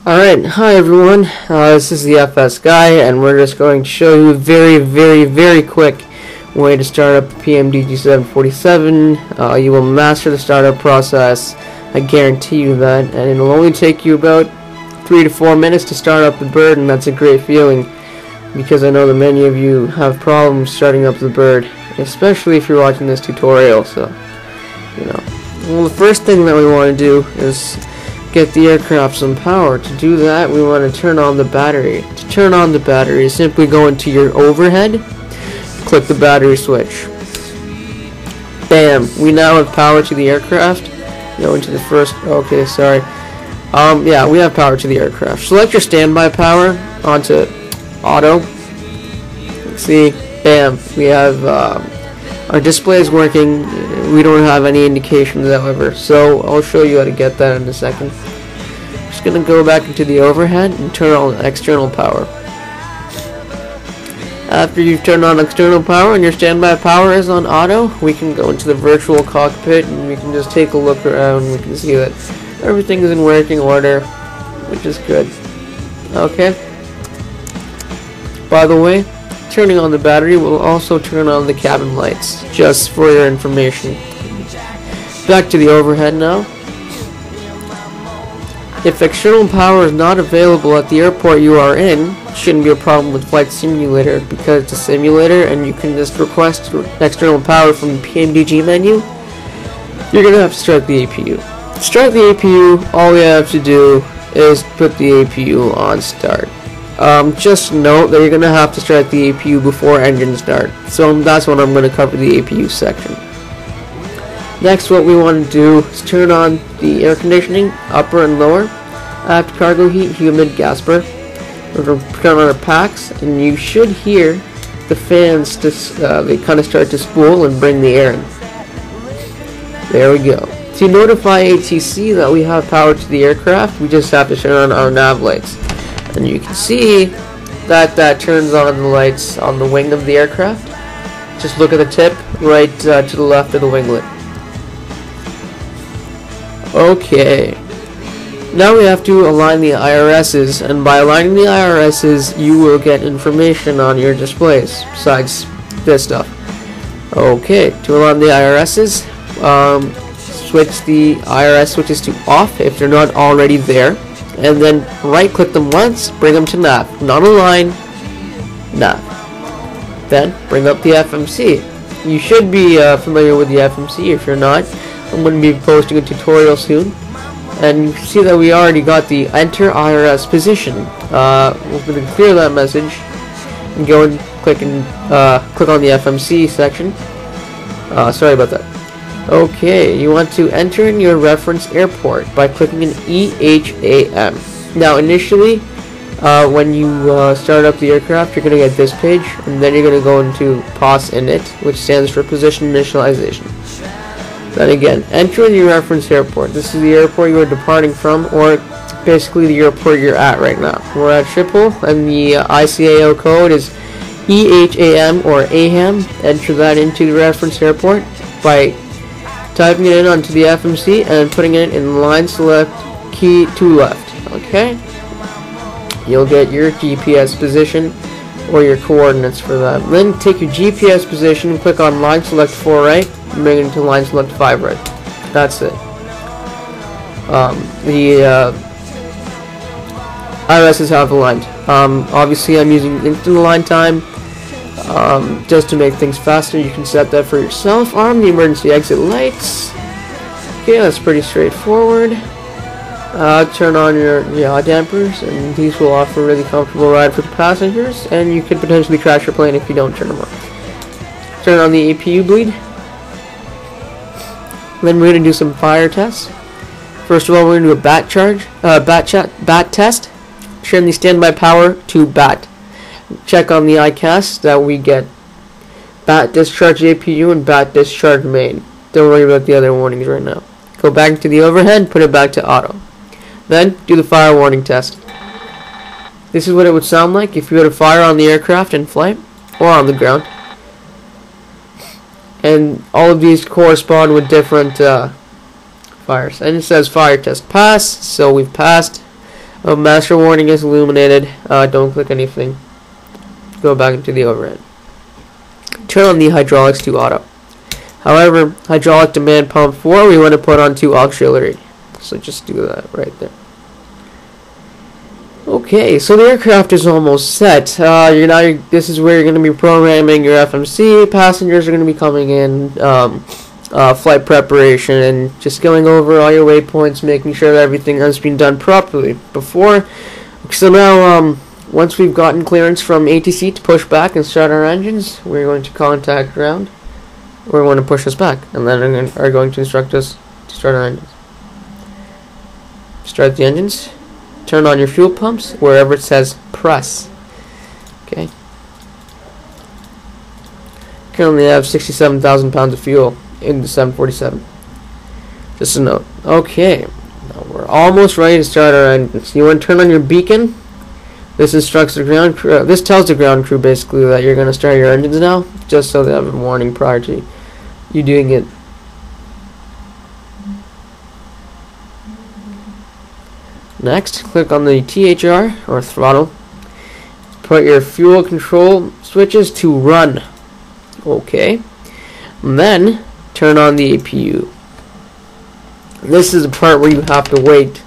Alright, hi everyone, this is the FS guy, and we're just going to show you a very quick way to start up Pmdg 747. You will master the startup process, I guarantee you that, and it'll only take you about 3 to 4 minutes to start up the bird, and that's a great feeling, because I know that many of you have problems starting up the bird, especially if you're watching this tutorial, so, you know. Well, the first thing that we want to do is get the aircraft some power. To do that, we want to turn on the battery. To turn on the battery, simply go into your overhead, click the battery switch. Bam! We now have power to the aircraft. Go into the first. Okay, sorry. Yeah, we have power to the aircraft. Select your standby power onto auto. See, bam! We have our display is working. We don't have any indications, however, so I'll show you how to get that in a second. Just gonna go back into the overhead and turn on external power. After you've turned on external power and your standby power is on auto, we can go into the virtual cockpit and we can just take a look around. We can see that everything is in working order, which is good. Okay. By the way, turning on the battery will also turn on the cabin lights, just for your information. Back to the overhead now. If external power is not available at the airport you are in, it shouldn't be a problem with Flight Simulator, because it's a simulator and you can just request external power from the Pmdg menu. You're going to have to start the APU. To start the APU, all we have to do is put the APU on start. Just note that you're going to have to start the APU before engine start, so that's when I'm going to cover the APU section. Next, what we want to do is turn on the air conditioning, upper and lower, aft cargo heat, humid, gasper. We're going to turn on our packs, and you should hear the fans, they kind of start to spool and bring the air in. There we go. To notify ATC that we have power to the aircraft, we just have to turn on our nav lights. And you can see that that turns on the lights on the wing of the aircraft. Just look at the tip right to the left of the winglet. Okay. Now we have to align the IRSs, and by aligning the IRSs, you will get information on your displays, besides this stuff. Okay, to align the IRSs, switch the IRS switches to off if they're not already there. And then right click them once, bring them to nav. Not align, nav. Then bring up the FMC. You should be familiar with the FMC. If you're not, I'm going to be posting a tutorial soon. And you see that we already got the enter IRS position. We're going to clear that message and go and click on the FMC section. Sorry about that. Okay, you want to enter in your reference airport by clicking an EHAM. Now, initially, when you start up the aircraft, you're going to get this page, and then you're going to go into POS init, which stands for Position Initialization. Then again, enter in your reference airport. This is the airport you are departing from, or basically the airport you're at right now. We're at Schiphol, and the ICAO code is EHAM or AHAM. Enter that into the reference airport by typing it in onto the FMC and putting it in line select key to left. Okay, you'll get your GPS position or your coordinates for that. Then take your GPS position, click on line select 4 right, and bring it into line select 5 right. That's it. The IRSs have aligned. Obviously I'm using instant align time. Just to make things faster, you can set that for yourself. Arm the emergency exit lights. Okay, that's pretty straightforward. Turn on your yaw dampers, and these will offer a really comfortable ride for the passengers, and you could potentially crash your plane if you don't turn them on. Turn on the APU bleed. Then we're going to do some fire tests. First of all, we're going to do a bat test. Turn the standby power to bat. Check on the ICAS that we get bat discharge APU and bat discharge main. Don't worry about the other warnings right now. Go back to the overhead, put it back to auto. Then do the fire warning test. This is what it would sound like if you had a fire on the aircraft in flight or on the ground. And all of these correspond with different fires. And it says fire test pass, so we've passed. A master warning is illuminated. Don't click anything. Go back into the overhead. Turn on the hydraulics to auto. However, hydraulic demand pump 4 we want to put on to auxiliary. So just do that right there. Okay, so the aircraft is almost set. This is where you're going to be programming your FMC. Passengers are going to be coming in. Flight preparation, and just going over all your waypoints, making sure that everything has been done properly before. So now, once we've gotten clearance from ATC to push back and start our engines, we're going to contact ground. We're going to push us back, and then are going to instruct us to start our engines. Start the engines. Turn on your fuel pumps wherever it says press. Okay. Currently have 67,000 pounds of fuel in the 747. Just a note. Okay. Now we're almost ready to start our engines. You want to turn on your beacon. This instructs the ground crew. This tells the ground crew basically that you're going to start your engines now, just so they have a warning prior to you doing it. Next, click on the THR or throttle. Put your fuel control switches to run. Okay. And then turn on the APU. This is the part where you have to wait.